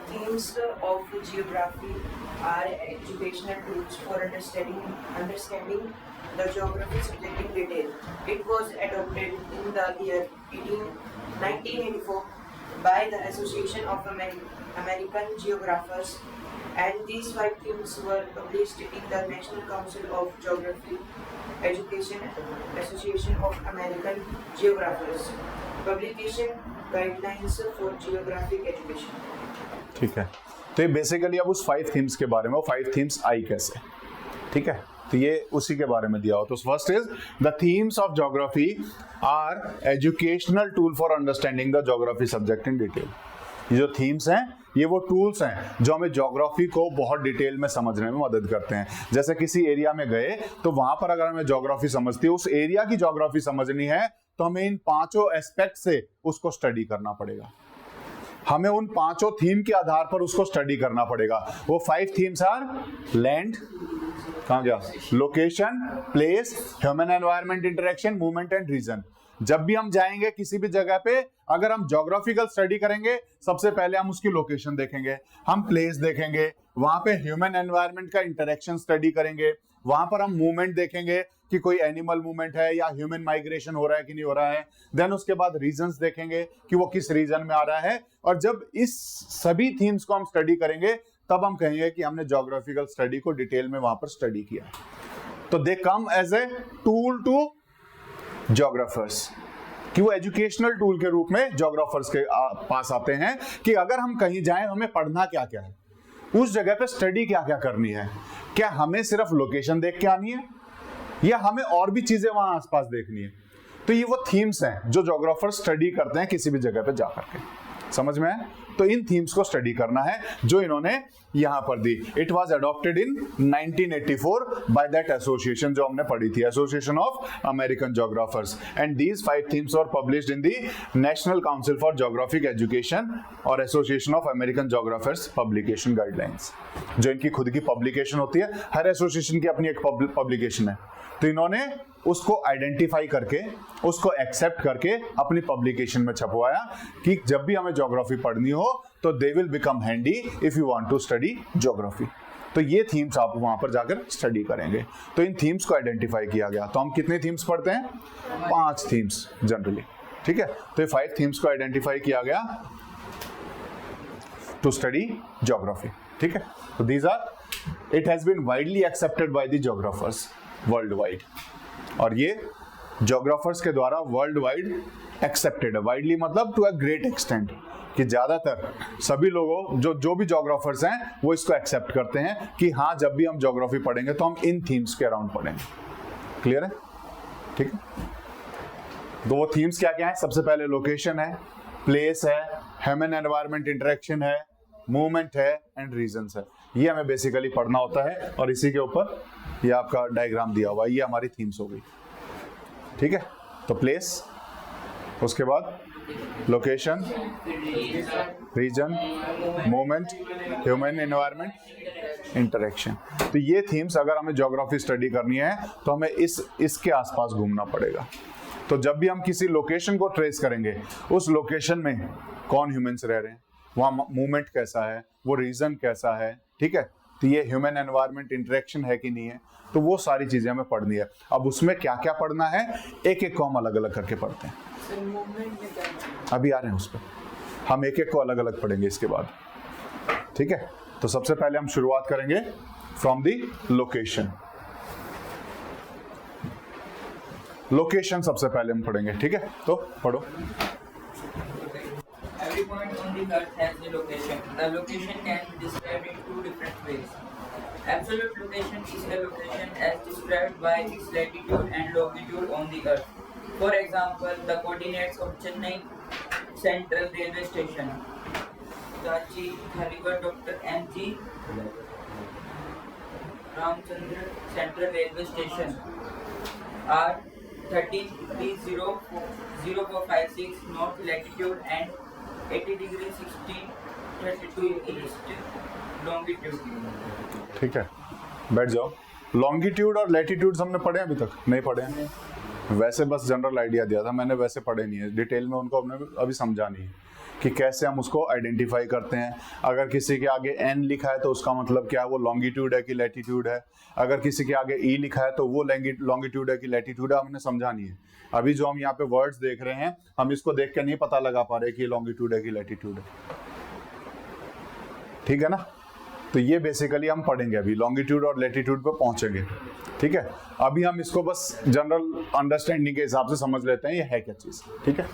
Themes of geography are educational tools for understanding the geography subject in detail. It was adopted in the year 1984 by the Association of American Geographers, and these 5 themes were published in the National Council of Geography Education Association of American Geographers. Publication guidelines for geographic education. ठीक है, तो ये बेसिकली अब उस 5 थीम्स के बारे में, वो 5 थीम्स आई कैसे, ठीक है, तो ये उसी के बारे में दिया हो। तो first is the themes of geography are educational tool for understanding the geography subject in detail. ये जो थीम्स हैं ये वो टूल्स हैं जो हमें ज्योग्राफी को बहुत डिटेल में समझने में मदद करते हैं। जैसे किसी एरिया में गए तो वहां पर अगर हमें ज्योग्राफी समझती है, उस एरिया की ज्योग्राफी समझनी है, तो हमें इन 5 एस्पेक्ट से उसको स्टडी करना पड़ेगा। हमें उन 5 थीम के आधार पर उसको स्टडी करना पड़ेगा। वो 5 थीम्स आर लैंड, कहां गया, location, place, human environment interaction, movement and region. जब भी हम जाएंगे किसी भी जगह पे, अगर हम ज्योग्राफिकल स्टडी करेंगे, सबसे पहले हम उसकी लोकेशन देखेंगे, हम प्लेस देखेंगे, वहां पे ह्यूमन एनवायरनमेंट का इंटरेक्शन स्टडी करेंगे, वहां पर हम मूवमेंट देखेंगे कि कोई एनिमल मूवमेंट है या ह्यूमन माइग्रेशन हो रहा है कि नहीं हो रहा है। देन उसके बाद रीजन्स देखेंगे कि वो किस रीजन में आ रहा है। और जब इस सभी थीम्स को हम स्टडी करेंगे तब हम कहेंगे कि हमने ज्योग्राफिकल स्टडी को डिटेल में वहां पर स्टडी किया। तो दे कम एज ए टूल टू ज्योग्राफर्स, कि वो एजुकेशनल टूल के रूप में ज्योग्राफर्स के पास आते हैं कि अगर हम कहीं जाएं हमें पढ़ना क्या क्या है, उस जगह पे स्टडी क्या क्या करनी है। क्या हमें सिर्फ लोकेशन देख के आनी है या हमें और भी चीजें वहां आसपास देखनी है। तो ये वो थीम्स हैं जो ज्योग्राफर्स स्टडी करते हैं किसी भी जगह पे जा करके, समझ में है। तो इन थीम्स को स्टडी करना है जो इन्होंने यहां पर दी। It was adopted in 1984 by that association जो हमने पढ़ी थी, Association of American Geographers, and these 5 themes were published in the National Council for Geographic Education और Association of American Geographers publication guidelines, जो इनकी खुद की पब्लिकेशन होती है। हर एसोसिएशन की अपनी एक पब्लिकेशन है, तो इन्होंने उसको आइडेंटिफाई करके, उसको एक्सेप्ट करके अपनी पब्लिकेशन में छपवाया कि जब भी हमें ज्योग्राफी पढ़नी हो तो they will become handy if you want to study geography. तो ये थीम्स आप वहां पर जाकर स्टडी करेंगे। तो इन थीम्स को आइडेंटिफाई किया गया। तो हम कितने थीम्स पढ़ते हैं? 5 थीम्स जनरली, ठीक है। तो ये 5 थीम्स को आइडेंटिफाई किया गया टू स्टडी ज्योग्राफी, ठीक है। तो these are, it has been widely accepted by the geographers worldwide, और ये ज्योग्राफर्स के द्वारा वर्ल्ड वाइड एक्सेप्टेड है। वाइडली मतलब टू अ ग्रेट एक्सटेंट, कि ज्यादातर सभी लोगों जो भी ज्योग्राफर्स हैं वो इसको एक्सेप्ट करते हैं कि हाँ, जब भी हम ज्योग्राफी पढ़ेंगे तो हम इन थीम्स के अराउंड पढ़ेंगे। क्लियर है? ठीक है। तो वो थीम्स क्या क्या है? सबसे पहले लोकेशन है, प्लेस है, ह्यूमन एनवायरनमेंट इंटरेक्शन है, मूवमेंट है एंड रीजंस है। ये हमें बेसिकली पढ़ना होता है, और इसी के ऊपर ये आपका डायग्राम दिया हुआ है। ये हमारी थीम्स हो गई, ठीक है। तो प्लेस, उसके बाद location, region, movement, human environment interaction. तो ये थीम्स अगर हमें ज्योग्राफी स्टडी करनी है तो हमें इसके आसपास घूमना पड़ेगा। तो जब भी हम किसी लोकेशन को ट्रेस करेंगे, उस लोकेशन में कौन ह्यूमंस रह रहे हैं, वहाँ मूवमेंट कैसा है, वो रीजन कैसा है, ठीक है, तो ये ह्यूमन एनवायरनमेंट इंटरेक्शन है कि नहीं है, तो वो सारी चीजें हमें पढ़नी है। अब उसमें क्या क्या पढ़ना है, एक एक को हम अलग अलग करके पढ़ते हैं। अभी आ रहे हैं उस पर, हम एक एक को अलग अलग पढ़ेंगे इसके बाद, ठीक है। तो सबसे पहले हम शुरुआत करेंगे फ्रॉम द लोकेशन। लोकेशन सबसे पहले हम पढ़ेंगे, ठीक है। तो पढ़ो। Every point on the earth has a location. The location can be described in 2 different ways. Absolute location is a location as described by its latitude and longitude on the earth. For example, the coordinates of Chennai Central Railway Station, Rachi Thaliwar Dr. M.G. Ramchandra Central Railway Station are 13.30.0456 north latitude and 80°16.32 east longitude. ठीक है, बैठ जाओ। लॉन्गिट्यूड और लैटिट्यूड हमने पढ़े अभी तक? नहीं पढ़े हैं। वैसे बस जनरल आइडिया दिया था मैंने, वैसे पढ़े नहीं है डिटेल में, उनको हमने अभी समझा नहीं कि कैसे हम उसको आइडेंटिफाई करते हैं। अगर किसी के आगे एन लिखा है तो उसका मतलब क्या है, वो लॉन्गिट्यूड है कि लैटिट्यूड है। अगर किसी के आगे ई लिखा है तो वो लॉन्गिट्यूड है कि लैटिट्यूड है, हमने समझा नहीं है। अभी जो हम यहाँ पे वर्ड्स देख रहे हैं, हम इसको देख के नहीं पता लगा पा रहे कि लॉन्गिट्यूड है कि लैटिट्यूड है, ठीक है ना। तो ये बेसिकली हम पढ़ेंगे, अभी लॉन्गिट्यूड और लैटिट्यूड पे पहुंचेंगे, ठीक है। अभी हम इसको बस जनरल अंडरस्टैंडिंग के हिसाब से समझ लेते हैं ये है क्या चीज, ठीक है।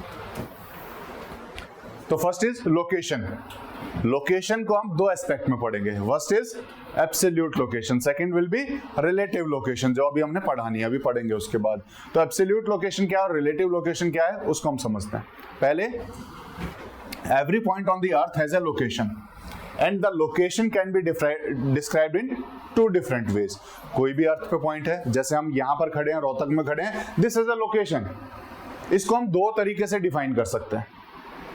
तो फर्स्ट इज लोकेशन। लोकेशन को हम दो एस्पेक्ट में पढ़ेंगे, first is absolute location, second will be relative location, जो अभी हमने पढ़ानी है, अभी पढ़ेंगे उसके बाद। तो एब्सोल्यूट लोकेशन क्या है और रिलेटिव लोकेशन क्या है उसको हम समझते हैं। पहले, every point on the earth has a location and the location can be described in two different ways. कोई भी अर्थ पे पॉइंट है, जैसे हम यहां पर खड़े हैं, रोहतक में खड़े हैं, दिस इज अ लोकेशन। इसको हम दो तरीके से डिफाइन कर सकते हैं,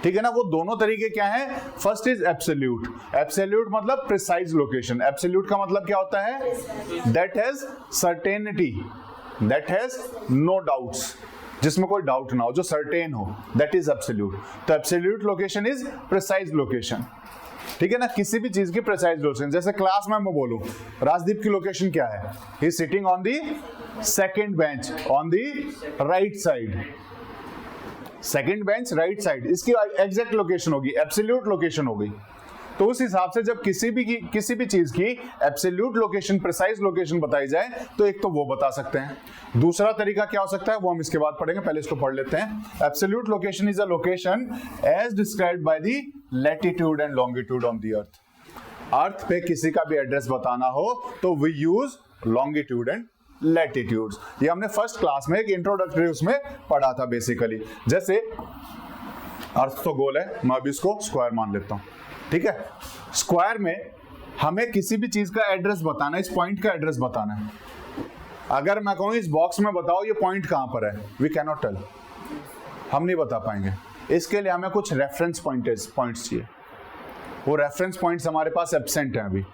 ठीक है ना। वो दोनों तरीके क्या है? First is absolute. एब्सोल्यूट मतलब प्रिसाइज लोकेशन। एब्सोल्यूट का मतलब क्या होता है? That has certainty, that has no doubts, जिसमें कोई डाउट ना हो, जो सर्टेन हो, दैट इज एब्सोल्यूट। तो absolute location is precise location, ठीक है ना। किसी भी चीज की प्रिसाइज लोकेशन, जैसे क्लास में मैं बोलूं राजदीप की लोकेशन क्या है? He is sitting on the second bench on the right side, second bench right side, इसकी एग्जैक्ट लोकेशन होगी, एब्सोल्यूट लोकेशन होगी। तो उस हिसाब से जब किसी भी चीज की एब्सोल्यूट लोकेशन, प्रिसाइज लोकेशन बताई जाए, तो एक तो वो बता सकते हैं। दूसरा तरीका क्या हो सकता है वो हम इसके बाद पढ़ेंगे, पहले इसको पढ़ लेते हैं। Absolute location is a location as described by the latitude and longitude on the earth. Earth पे किसी का भी एड्रेस बताना हो तो we use longitude and latitudes. ये हमने फर्स्ट क्लास में एक इंट्रोडक्टरी उसमें पढ़ा था बेसिकली। जैसे अर्थ तो गोल है, मैं अभी इसको स्क्वायर मान लेता हूं, ठीक है। स्क्वायर में हमें किसी भी चीज का एड्रेस बताना है, इस पॉइंट का एड्रेस बताना है। अगर मैं कहूं इस बॉक्स में बताओ ये पॉइंट कहां पर है, वी कैन नॉट टेल, हम नहीं बता पाएंगे। इसके लिए हमें कुछ रेफरेंस पॉइंट्स चाहिए। वो रेफरेंस पॉइंट्स हमारे पास एब्सेंट हैं अभी,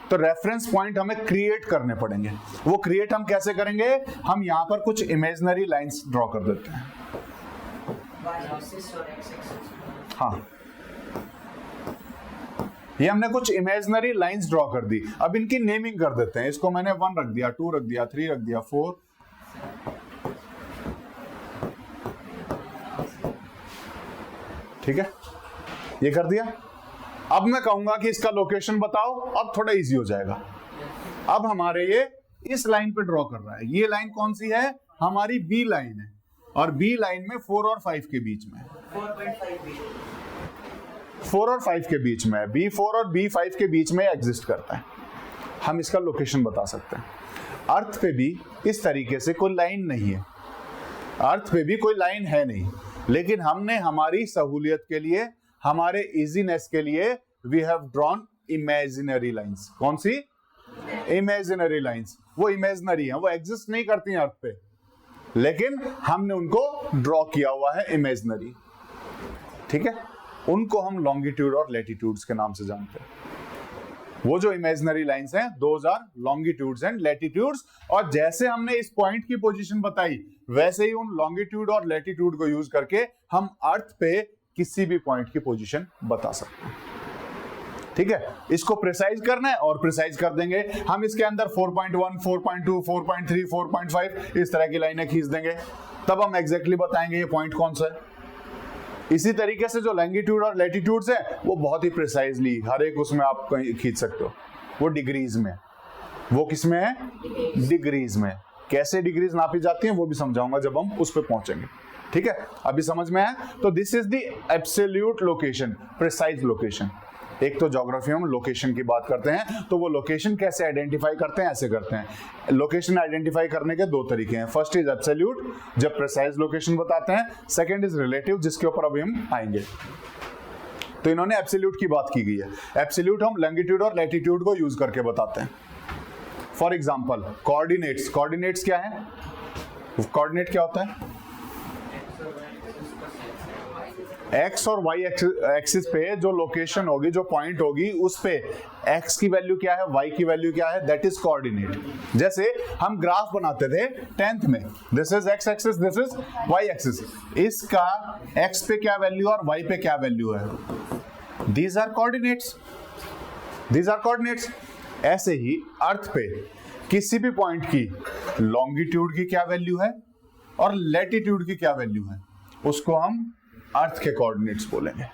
तो रेफरेंस पॉइंट हमें क्रिएट करने पड़ेंगे। वो क्रिएट हम कैसे करेंगे? हम यहां पर कुछ इमेजिनरी लाइंस ड्रॉ कर देते हैं। हाँ, ये हमने कुछ इमेजिनरी लाइंस ड्रॉ कर दी। अब इनकी नेमिंग कर देते हैं। इसको मैंने 1 रख दिया, 2 रख दिया, 3 रख दिया, 4, ठीक है, ये कर दिया। अब मैं कहूंगा कि इसका लोकेशन बताओ, अब थोड़ा इजी हो जाएगा। अब हमारे ये इस लाइन पे ड्रॉ कर रहा है। ये लाइन कौन सी है? हमारी बी लाइन है, और बी लाइन में 4 और 5 के बीच में, 4 और 5 के बीच में, B4 और B5 के बीच में एग्जिस्ट करता है। हम इसका लोकेशन बता सकते हैं। अर्थ पे भी इस तरीके से कोई लाइन नहीं है, अर्थ पे भी कोई लाइन है नहीं, लेकिन हमने हमारी सहूलियत के लिए, हमारे इजीनेस के लिए, we have drawn imaginary lines. कौन सी? Imaginary lines. वो इमेजिनरी है, वो एग्जिस्ट नहीं करती हैं अर्थ पे, लेकिन हमने उनको ड्रॉ किया हुआ है इमेजिनरी, ठीक है। उनको हम लॉन्गिट्यूड और लैटिट्यूड्स के नाम से जानते हैं। वो जो इमेजिनरी लाइंस हैं, those are longitudes and latitudes. और जैसे हमने इस पॉइंट की पोजीशन बताई, वैसे ही उन लॉन्गिट्यूड और लैटिट्यूड को यूज करके हम अर्थ पे किसी भी पॉइंट की पोजीशन बता सकते हैं, ठीक है। इसको प्रिसाइज करना है और प्रिसाइज कर देंगे हम। इसके अंदर 4.1, 4.2, 4.3, 4.5 इस तरह की लाइनें खींच देंगे, तब हम एग्जैक्टली बताएंगे ये पॉइंट कौन सा है। इसी तरीके से जो लैंगिट्यूड और लैटिट्यूड्स है, वो बहुत ही प्रिसाइजली हर एक उसमें आप खींच सकते हो। वो डिग्रीज में, वो किस में है? डिग्रीज में। कैसे डिग्रीज नापी जाती हैं वो भी समझाऊंगा जब हम उस पर पहुंचेंगे, ठीक है। अभी समझ में आया? तो this is the absolute location, precise location. एक तो ज्योग्राफी में लोकेशन की बात करते हैं, तो वो लोकेशन कैसे आइडेंटिफाई करते हैं? ऐसे करते हैं। लोकेशन आइडेंटिफाई करने के दो तरीके हैं। फर्स्ट इज एब्सोल्यूट, जब प्रिसाइज लोकेशन बताते हैं। सेकंड इज रिलेटिव, जिसके ऊपर अभी हम आएंगे। तो इन्होंने एब्सोल्यूट की बात की गई है। एब्सोल्यूट हम लॉन्गिट्यूड और लैटिट्यूड को यूज करके बताते हैं। For example coordinates. कोऑर्डिनेट्स क्या है? कोऑर्डिनेट क्या होता है? एक्स और वाई एक्सिस पे जो लोकेशन होगी, जो पॉइंट होगी, उस पे एक्स की वैल्यू क्या है, वाई की वैल्यू क्या है, दैट इज कोऑर्डिनेट। जैसे हम ग्राफ बनाते थे 10th में, this is X axis, this is Y axis. इसका एक्स पे क्या वैल्यू और वाई पे क्या वैल्यू है, these are coordinates, these are coordinates. ऐसे ही अर्थ पे किसी भी पॉइंट की लॉन्गिट्यूड की क्या वैल्यू है और लैटिट्यूड की क्या वैल्यू है, उसको हम अर्थ के कोऑर्डिनेट्स बोलेंगे,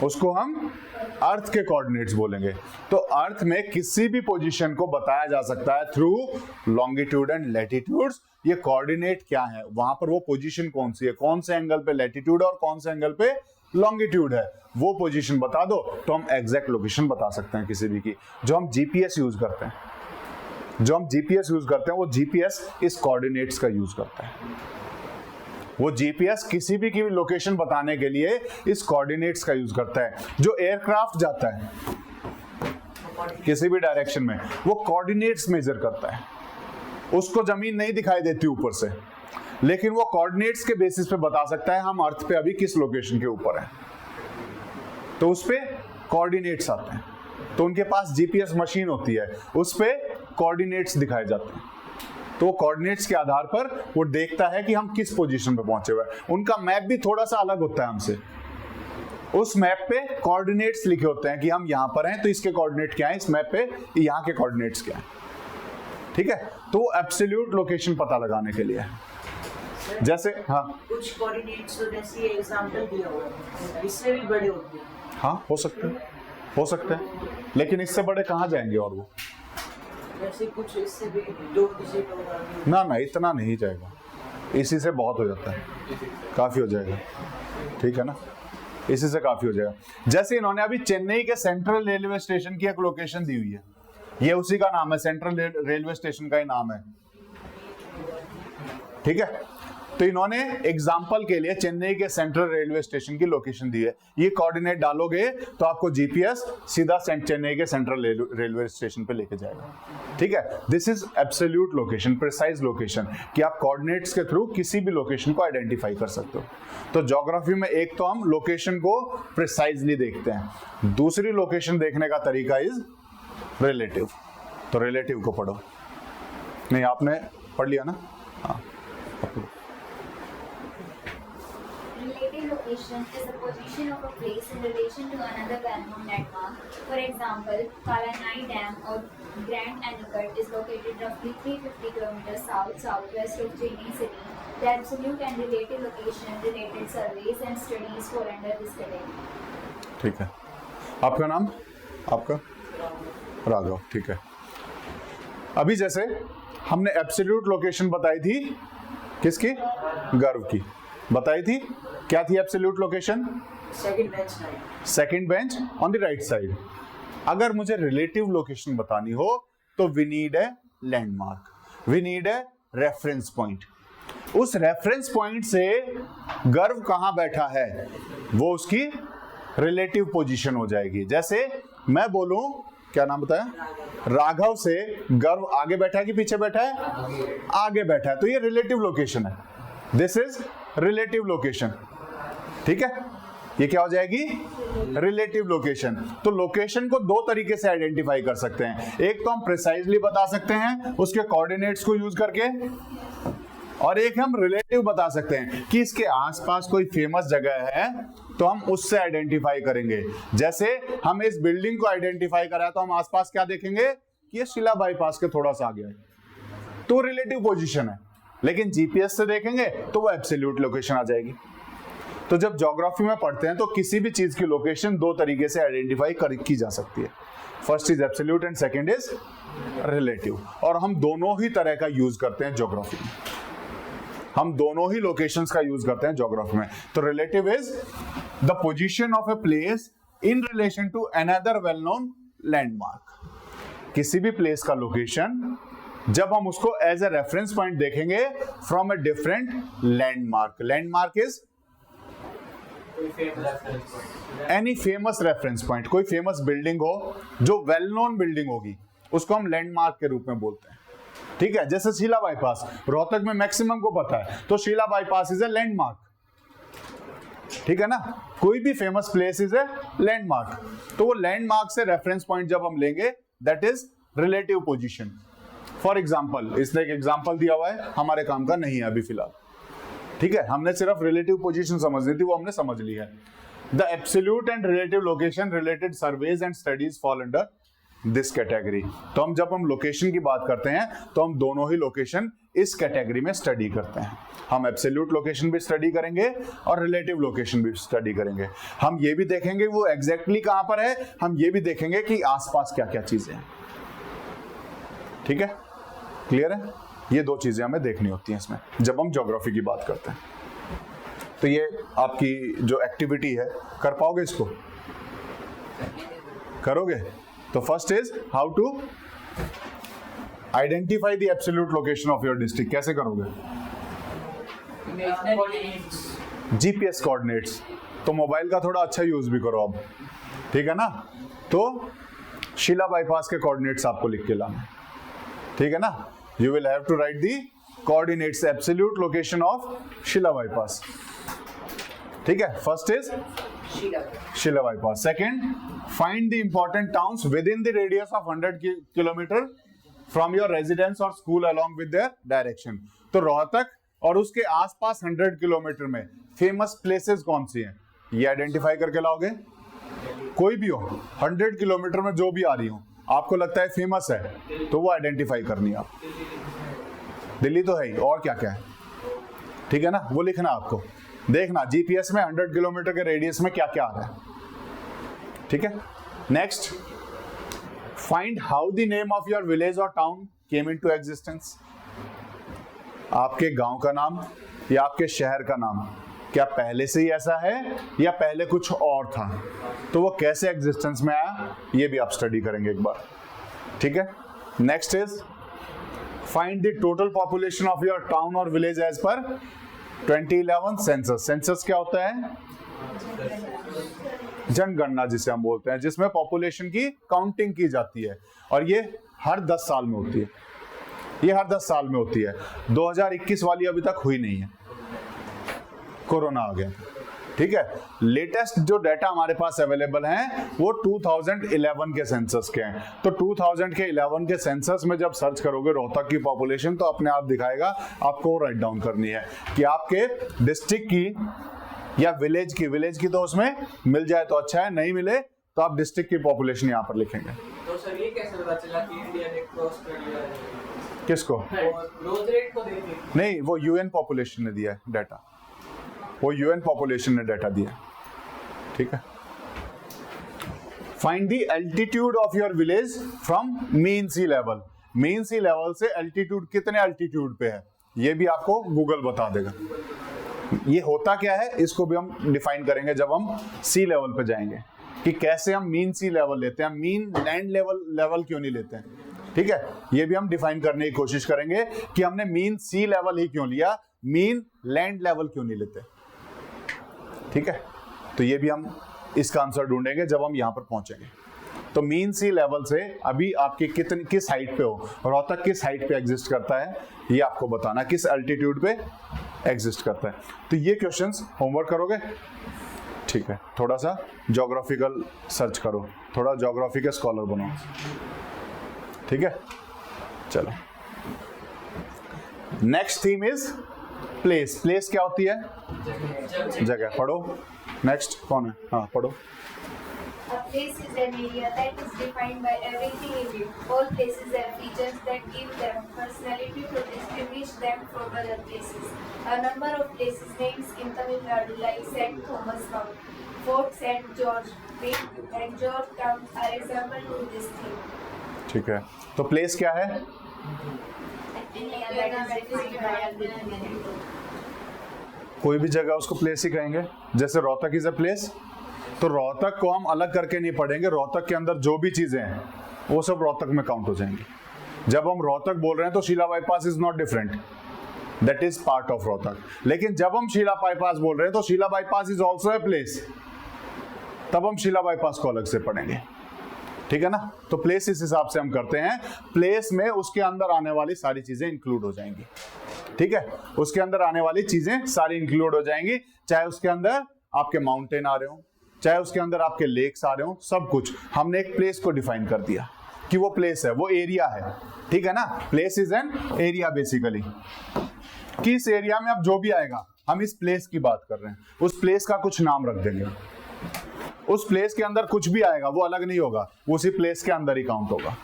उसको हम अर्थ के कोऑर्डिनेट्स बोलेंगे। तो अर्थ में किसी भी पोजीशन को बताया जा सकता है थ्रू लॉन्गिट्यूड एंड लैटिट्यूड्स। ये कोऑर्डिनेट क्या है, वहां पर वो पोजीशन कौन सी है, कौन से एंगल पे लैटिट्यूड और कौन से एंगल पे लॉन्गिट्यूड है वो पोजीशन बता दो तो हम एग्जैक्ट लोकेशन बता सकते हैं किसी भी की। जो हम जीपीएस यूज करते हैं, वो जीपीएस इस कोऑर्डिनेट्स का यूज करता है। वो जीपीएस किसी भी की लोकेशन बताने के लिए इस कोऑर्डिनेट्स का यूज करता है। जो एयरक्राफ्ट जाता है किसी भी डायरेक्शन में वो कोऑर्डिनेट्स मेजर करता है। उसको जमीन नहीं दिखाई देती ऊपर से, लेकिन वो कोऑर्डिनेट्स के बेसिस पे बता सकता है हम अर्थ पे अभी किस लोकेशन के ऊपर हैं। तो उस पे कोऑर्डिनेट्स आते हैं, तो उनके पास जीपीएस मशीन होती है, उस पे कोऑर्डिनेट्स दिखाए जाते हैं। तो कोऑर्डिनेट्स के आधार पर वो देखता है कि हम किस पोजीशन पे पहुंचे हुए हैं। उनका मैप भी थोड़ा सा अलग होता है हमसे। उस मैप पे कोऑर्डिनेट्स लिखे होते हैं कि हम यहां पर हैं तो इसके कोऑर्डिनेट क्या है, इस मैप पे यहां के कोऑर्डिनेट्स क्या है। ठीक है, तो एब्सोल्यूट लोकेशन पता लगाने के लिए है। जैसे हाँ कुछ कोऑर्डिनेट्स तो जैसे एग्जांपल दिया हुआ है, इससे भी बड़े होते हैं। हाँ हो सकते हैं, लेकिन इससे बड़े कहाँ जाएंगे। और वो जैसे कुछ इससे भी 2 डिजिट होगा। ना इतना नहीं जाएगा, इसी से बहुत हो जाता है, काफी हो जाएगा। ठीक है ना, इसी से काफी हो जाएगा। जैसे इन्होंने अभी चेन्नई के सेंट्रल रेलवे स्टेशन की एक लोकेशन दी हुई है, ये उसी का नाम है, सेंट्रल रेलवे स्टेशन का ही नाम है। ठीक है, तो इन्होंने एग्जाम्पल के लिए चेन्नई के सेंट्रल रेलवे स्टेशन की लोकेशन दी है। ये कोऑर्डिनेट डालोगे तो आपको जीपीएस सीधा चेन्नई के सेंट्रल रेलवे स्टेशन पे लेके जाएगा। ठीक है, this is absolute location, precise location, कि आप कोऑर्डिनेट्स के थ्रू किसी भी लोकेशन को आइडेंटिफाई कर सकते हो। तो ज्योग्राफी में एक तो हम लोकेशन को प्रिसाइजली देखते हैं, दूसरी लोकेशन देखने का तरीका इज रिलेटिव। तो रिलेटिव को पढ़ो। नहीं आपने पढ़ लिया ना? हाँ, Relative location is the position of a place in relation to another well-known landmark. For example, Kalanai Dam or Grand Anicut is located roughly 350 km south-southwest of Chennai city. The absolute and relative location-related surveys and studies fall under this category. ठीक है, आपका नाम? आपका राघव। ठीक है, अभी जैसे हमने एब्सोल्यूट लोकेशन बताई थी, किसकी? गर्व की बताई थी। क्या थी absolute location? Second bench on the right side. अगर मुझे रिलेटिव लोकेशन बतानी हो तो we need a landmark, we need a reference point. उस रेफरेंस पॉइंट से गर्व कहां बैठा है वो उसकी रिलेटिव पोजीशन हो जाएगी। जैसे मैं बोलूं, क्या नाम बताया? राघव से गर्व आगे बैठा है कि पीछे बैठा है? आगे बैठा है, तो ये रिलेटिव लोकेशन है। This is relative location. ठीक है, ये क्या हो जाएगी? Relative location. तो लोकेशन को दो तरीके से आइडेंटिफाई कर सकते हैं। एक तो हम प्रिसाइजली बता सकते हैं उसके कोऑर्डिनेट्स को यूज करके, और एक हम रिलेटिव बता सकते हैं कि इसके आसपास कोई फेमस जगह है तो हम उससे आइडेंटिफाई करेंगे। जैसे हम इस बिल्डिंग को आइडेंटिफाई करा तो हम आसपास क्या देखेंगे कि ये शिला बाईपास के थोड़ा सा आगे है, तो रिलेटिव पोजीशन है। लेकिन जीपीएस से देखेंगे तो वो एब्सोल्यूट लोकेशन आ जाएगी। तो जब ज्योग्राफी में पढ़ते हैं तो किसी भी चीज की लोकेशन दो तरीके से आइडेंटिफाई की जा सकती है। First is absolute and second is relative. और हम दोनों ही तरह का यूज करते हैं ज्योग्राफी में, हम दोनों ही लोकेशंस का यूज करते हैं ज्योग्राफी में। तो relative is the position of a place in relation to another well known landmark. किसी भी प्लेस का लोकेशन जब हम उसको एज ए रेफरेंस पॉइंट देखेंगे from a different landmark. Landmark is any famous reference point. कोई फेमस बिल्डिंग हो जो वेल नोन बिल्डिंग होगी उसको हम लैंडमार्क के रूप में बोलते हैं। ठीक है, जैसे शीला बाईपास रोहतक में मैक्सिमम को पता है, तो Sheela bypass is a landmark. ठीक है ना, कोई भी famous place is a landmark. तो वो लैंडमार्क से रेफरेंस पॉइंट जब हम लेंगे that is relative position. For example, इसने एक एग्जांपल दिया हुआ है, हमारे काम का नहीं है अभी फिलहाल। ठीक है, हमने सिर्फ रिलेटिव पोजीशन समझनी थी, वो हमने समझ ली है। The absolute and relative location related surveys and studies fall under this category. तो हम जब हम लोकेशन की बात करते हैं तो हम दोनों ही लोकेशन इस कैटेगरी में स्टडी करते हैं। हम एब्सोल्यूट लोकेशन भी स्टडी करेंगे और रिलेटिव लोकेशन भी स्टडी करेंगे। हम ये भी देखेंगे वो एग्जैक्टली कहां पर है, हम ये भी देखेंगे कि आसपास क्या क्या चीजें हैं। ठीक है, क्लियर है? ये दो चीजें हमें देखनी होती हैं इसमें जब हम ज्योग्राफी की बात करते हैं। तो ये आपकी जो एक्टिविटी है, कर पाओगे इसको? करोगे? तो first is how to identify the absolute location of your district. कैसे करोगे? GPS coordinates. तो मोबाइल का थोड़ा अच्छा यूज भी करो अब, ठीक है ना? तो शीला बाईपास के कोऑर्डिनेट्स आपको लिख के लाना, ठीक है ना? You will have to write the coordinates, absolute location of Sheela bypass. ठीक है, first is Sheela bypass. Second, find the important towns within the radius of 100 kilometre from your residence और school along with their direction. तो रोहतक और उसके आसपास 100 किलोमीटर में फेमस प्लेसेस कौन सी हैं, ये आइडेंटिफाई करके लाओगे. कोई भी हो, 100 किलोमीटर में जो भी आ रही हो, आपको लगता है फेमस है, तो वो आइडेंटिफाई करनी है आप. दिल्ली तो है ही, और क्या क्या है, ठीक है ना? वो लिखना आपको. देखना जीपीएस में 100 किलोमीटर के रेडियस में क्या क्या आ रहा है, ठीक है. Next, find how the name of your village और टाउन केम इनटू एग्जिस्टेंस. आपके गांव का नाम या आपके शहर का नाम क्या पहले से ही ऐसा है या पहले कुछ और था, तो वो कैसे एग्जिस्टेंस में आया, ये भी आप स्टडी करेंगे एक बार, ठीक है. Next is find the total population of your town और village as per 2011 census. Census क्या होता है? जनगणना जिसे हम बोलते हैं, जिसमें पॉपुलेशन की काउंटिंग की जाती है, और ये हर 10 साल में होती है. ये हर 10 साल में होती है. 2021 वाली अभी तक हुई नहीं है, कोरोना आ गया, ठीक है. लेटेस्ट जो डाटा हमारे पास अवेलेबल हैं वो 2011 के सेंसस के हैं. तो 2011 के सेंसस में जब सर्च करोगे रोहतक की पॉपुलेशन, तो अपने आप दिखाएगा. आपको राइट डाउन करनी है कि आपके डिस्ट्रिक्ट की या विलेज की तो उसमें मिल जाए तो अच्छा है, नहीं मिले तो आप डिस्ट्रिक्ट की पॉपुलेशन यहाँ पर लिखेंगे. तो सर ये कैसे पता चला कि इंडिया ने क्रॉस कर लिया है? किसको? ग्रोथ रेट को देख के नहीं, वो यूएन पॉपुलेशन ने दिया है डाटा, वो यूएन पॉपुलेशन ने डाटा दिया, ठीक है. Find the altitude of your village from mean sea level. Mean sea level से एल्टीट्यूड कितने एल्टीट्यूड पे है, ये भी आपको गूगल बता देगा. ये होता क्या है, इसको भी हम डिफाइन करेंगे जब हम सी लेवल पे जाएंगे, कि कैसे हम मीन सी लेवल लेते हैं, मीन लैंड लेवल क्यों नहीं लेते हैं, ठीक है. ये भी हम डिफाइन करने की कोशिश करेंगे कि हमने मीन सी लेवल ही क्यों लिया, मीन लैंड लेवल क्यों नहीं लेते, ठीक है. तो ये भी हम इसका आंसर ढूंढेंगे जब हम यहां पर पहुंचेंगे. तो मीन सी लेवल से अभी आपकी किस हाइट पे हो, रोहतक किस हाइट पे एग्जिस्ट करता है, ये आपको बताना, किस एल्टीट्यूड पे एग्जिस्ट करता है. तो ये क्वेश्चंस होमवर्क करोगे, ठीक है. थोड़ा सा ज्योग्राफिकल सर्च करो, थोड़ा ज्योग्राफी के स्कॉलर बनो, ठीक है. चलो, next theme is place. Place क्या होती है? जगह. पढ़ो. नेक्स्ट कौन है? हाँ पढ़ो. A place is an area that is defined by everything in it. All places have features that give them personality to distinguish them from other places. A number of places names in Tamil Nadu like St. Thomas Mount, Fort St. George, and Georgetown are examples to this theme. ठीक है. तो प्लेस क्या है? कोई भी जगह उसको प्लेस ही कहेंगे. जैसे रोहतक इज अ प्लेस, तो रोहतक को हम अलग करके नहीं पढ़ेंगे. रोहतक के अंदर जो भी चीजें हैं वो सब रोहतक में काउंट हो जाएंगी. जब हम रोहतक बोल रहे हैं तो Sheela bypass is not different, that is part of Rohtak. लेकिन जब हम शीला बाईपास बोल रहे हैं तो Sheela bypass is also a place, तब हम शीला बाईपास को अलग से पढ़ेंगे, ठीक है ना. तो प्लेस इस हिसाब से हम करते हैं. प्लेस में उसके अंदर आने वाली सारी चीजें इंक्लूड हो जाएंगी, ठीक है. उसके अंदर आने वाली चीजें सारी इंक्लूड हो जाएंगी, चाहे उसके अंदर आपके माउंटेन आ रहे हो, चाहे उसके अंदर आपके लेक्स आ रहे हो, सब कुछ. हमने एक प्लेस को डिफाइन कर दिया कि वो प्लेस है, वो एरिया है, ठीक है ना. Place is an area basically. किस एरिया में अब जो भी आएगा, हम इस प्लेस की बात कर रहे हैं, उस प्लेस का कुछ नाम रख देंगे. उस प्लेस के अंदर कुछ भी आएगा वो अलग नहीं होगा, वो उसी प्लेस के अंदर ही काउंट होगा,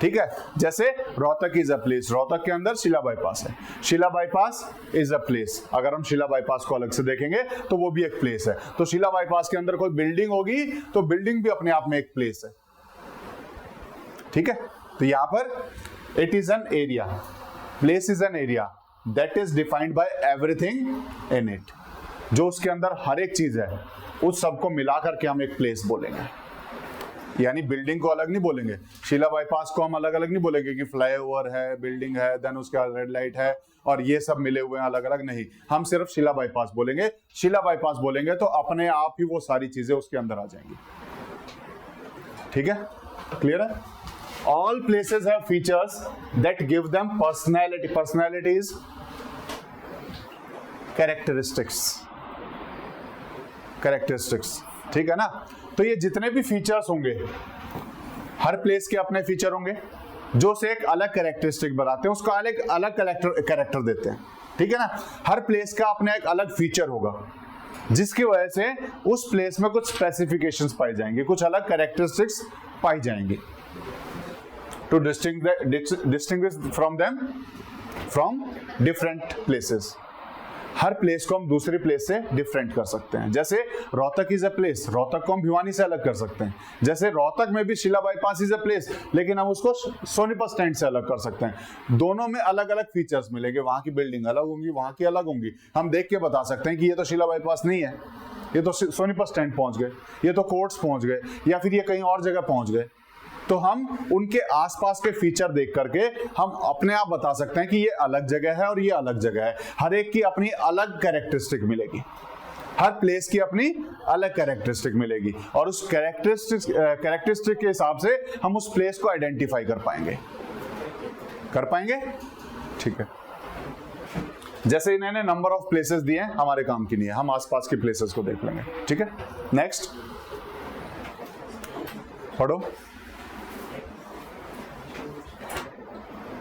ठीक है. जैसे Rohtak is a place, Rohtak के अंदर शीला बाईपास है, Sheela bypass is a place. अगर हम शीला बाईपास को अलग से देखेंगे तो वो भी एक प्लेस है. तो शीला बाईपास के अंदर कोई बिल्डिंग होगी तो बिल्डिंग भी अपने आप में एक प्लेस है, ठीक है. तो यहां पर it is an area, place is an area that is defined by everything in it. जो उसके अंदर हर एक चीज है उस सबको मिला करके हम एक प्लेस बोलेंगे। यानी बिल्डिंग को अलग नहीं बोलेंगे, शीला बाईपास को हम अलग अलग नहीं बोलेंगे कि फ्लाईओवर है, बिल्डिंग है, देन उसके बाद रेड लाइट है और ये सब मिले हुए हैं अलग अलग, नहीं, हम सिर्फ शीला बाईपास बोलेंगे। शीला बाईपास बोलेंगे तो अपने आप ही वो सारी चीजें उसके अंदर आ जाएंगी। ठीक है, क्लियर है? All places have features that give them personality. Personality is characteristics, ठीक है ना? तो ये जितने भी फीचर्स होंगे, हर प्लेस के अपने फीचर होंगे जो से एक अलग कैरेक्टरिस्टिक बनाते हैं, उसका अलग कैरेक्टर देते हैं। ठीक है ना? हर प्लेस का अपने एक अलग फीचर होगा जिसकी वजह से उस प्लेस में कुछ स्पेसिफिकेशंस पाई जाएंगी, कुछ अलग कैरेक्टरिस्टिक्स पाई जाएंगी to distinguish from them from different places. हर प्लेस को हम दूसरी प्लेस से डिफरेंट कर सकते हैं। जैसे Rohtak is a place, Rohtak को हम भिवानी से अलग कर सकते हैं। जैसे रोहतक में भी Sheela bypass is a place, लेकिन हम उसको सोनीपत स्टैंड से अलग कर सकते हैं। दोनों में अलग अलग फीचर्स मिलेंगे, वहां की बिल्डिंग अलग होंगी, वहां की अलग होंगी। हम देख के बता सकते हैं कि ये तो शीला बाईपास नहीं है, ये तो सोनीपत स्टैंड पहुंच गए, ये तो कोर्ट्स पहुंच गए, या फिर ये कहीं और जगह पहुंच गए। तो हम उनके आसपास के फीचर देख करके हम अपने आप बता सकते हैं कि ये अलग जगह है और ये अलग जगह है। हर एक की अपनी अलग कैरेक्टरिस्टिक मिलेगी, हर प्लेस की अपनी अलग कैरेक्टरिस्टिक मिलेगी और उस कैरेक्टरिस्टिक के हिसाब से हम उस प्लेस को आइडेंटिफाई कर पाएंगे। ठीक है, जैसे इन्होंने नंबर ऑफ प्लेसेस दिए हैं, हमारे काम की नहीं है, हम आसपास के प्लेसेस को देख लेंगे। ठीक है, नेक्स्ट पढ़ो।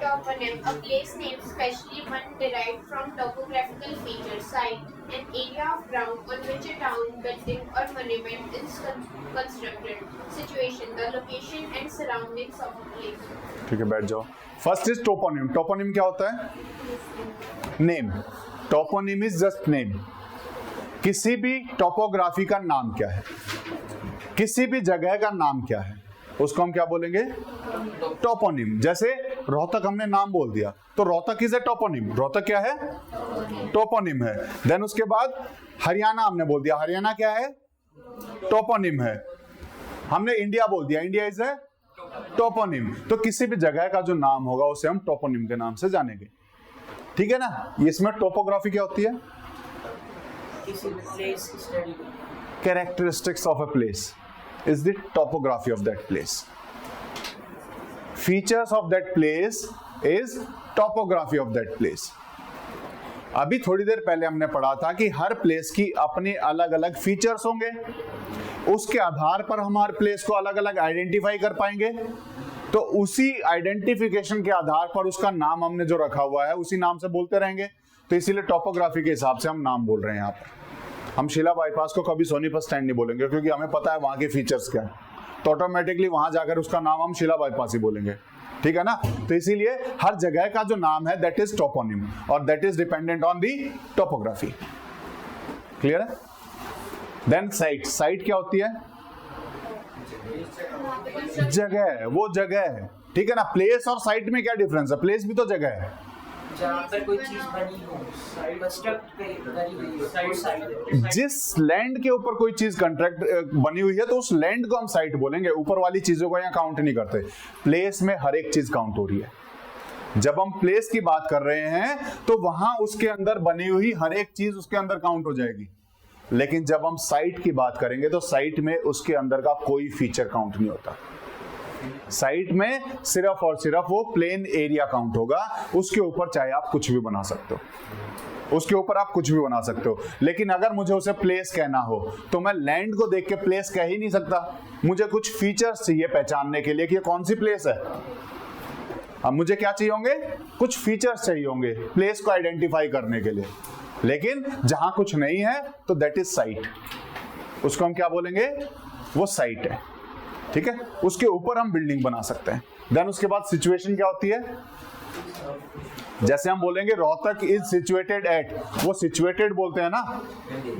Toponym, a place name, especially one derived from topographical features, site, an area of ground on which a town, building, or monument is constructed. Situation, the location and surroundings of a place. ठीक है, बैठ जाओ। First is टोपोनिम। टोपोनिम क्या होता है? Name. Toponym is just name. किसी भी टोपोग्राफी का नाम क्या है, किसी भी जगह का नाम क्या है, उसको हम क्या बोलेंगे? टोपोनिम। जैसे रोहतक हमने नाम बोल दिया तो रोहतक इज ए टोपोनिम। रोहतक क्या है? टोपोनिम है। देन उसके बाद हरियाणा हमने बोल दिया, हरियाणा क्या है? टोपोनिम है। हमने इंडिया बोल दिया, इंडिया इज ए टोपोनिम। तो किसी भी जगह का जो नाम होगा उसे हम टोपोनिम के नाम से जानेंगे। ठीक है ना? इसमें टोपोग्राफी क्या होती है? Characteristics of a place is the topography of that place. Features of that place is topography of that place. अभी थोड़ी देर पहले हमने पढ़ा था कि हर प्लेस की अपने अलग अलग फीचर्स होंगे, उसके आधार पर हम हर प्लेस को अलग अलग आइडेंटिफाई कर पाएंगे। तो उसी आइडेंटिफिकेशन के आधार पर उसका नाम हमने जो रखा हुआ है उसी नाम से बोलते रहेंगे। तो इसीलिए टोपोग्राफी के हिसाब से हम नाम बोल रहे हैं यहाँ पर। हम शीला बाईपास को कभी सोनीपत स्टैंड नहीं बोलेंगे क्योंकि हमें पता है वहां के फीचर्स क्या है, तो ऑटोमेटिकली वहां जाकर उसका नाम हम शीला बाईपास ही बोलेंगे। ठीक है ना? तो इसीलिए हर जगह का जो नाम है दैट इज टोपोनिम और that is dependent on the topography. Clear है? Then site. साइट क्या होती है? जगह है, वो जगह है। ठीक है ना? प्लेस और साइट में क्या डिफरेंस है? प्लेस भी तो जगह है, जहाँ पर कोई चीज बनी हो, कंस्ट्रक्ट करी गई हो। जिस लैंड के ऊपर कोई चीज कंस्ट्रक्ट बनी हुई है तो उस लैंड को हम साइट बोलेंगे। ऊपर वाली चीजों को यहाँ काउंट नहीं करते। प्लेस में हर एक चीज काउंट हो रही है। जब हम प्लेस की बात कर रहे हैं तो वहां उसके अंदर बनी हुई हर एक चीज उसके अंदर काउंट हो जाएगी। लेकिन जब हम साइट की बात करेंगे तो साइट में उसके अंदर का कोई फीचर काउंट नहीं होता। साइट में सिर्फ और सिर्फ वो प्लेन एरिया काउंट होगा। उसके ऊपर चाहे आप कुछ भी बना सकते हो, उसके ऊपर आप कुछ भी बना सकते हो। लेकिन अगर मुझे उसे प्लेस कहना हो तो मैं लैंड को देख के प्लेस कह ही नहीं सकता। मुझे कुछ फीचर्स चाहिए पहचानने के लिए कि ये कौन सी प्लेस है। अब मुझे क्या चाहिए होंगे? कुछ फीचर्स चाहिए होंगे प्लेस को आइडेंटिफाई करने के लिए। लेकिन जहां कुछ नहीं है तो दैट इज साइट। उसको हम क्या बोलेंगे? वो साइट है। ठीक है? उसके ऊपर हम बिल्डिंग बना सकते हैं। देन उसके बाद सिचुएशन क्या होती है? जैसे हम बोलेंगे रोहतक इज सिचुएटेड एट, वो सिचुएटेड बोलते हैं ना,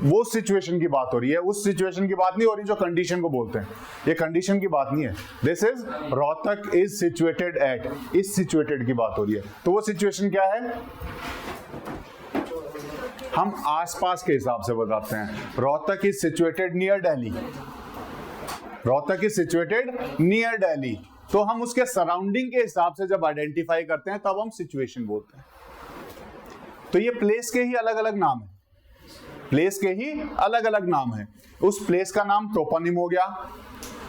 वो सिचुएशन की बात हो रही है। उस सिचुएशन की बात नहीं हो रही जो कंडीशन को बोलते हैं। ये कंडीशन की बात नहीं है। This is Rohtak is situated at, इस सिचुएटेड की बात हो रही है। तो वो सिचुएशन क्या है? हम आसपास के हिसाब से बताते हैं। Rohtak is situated near Delhi, Rohtak is situated near Delhi, तो हम उसके सराउंडिंग के हिसाब से जब आइडेंटिफाई करते हैं तब हम सिचुएशन बोलते हैं। तो ये प्लेस के ही अलग अलग नाम है, प्लेस के ही अलग अलग नाम है। उस प्लेस का नाम टोपोनिम हो गया,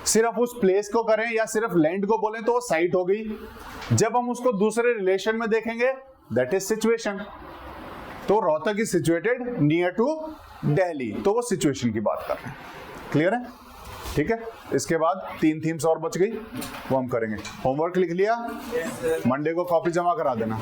सिर्फ उस प्लेस को करें या सिर्फ लैंड को बोलें तो वो साइट हो गई। जब हम उसको दूसरे रिलेशन में देखेंगे दैट इज सिचुएशन। तो Rohtak is situated near to Delhi, तो वो सिचुएशन की बात कर रहे हैं। क्लियर है? ठीक है। इसके बाद 3 थीम्स और बच गई, वो हम करेंगे। होमवर्क लिख लिया? मंडे को कॉपी जमा करा देना।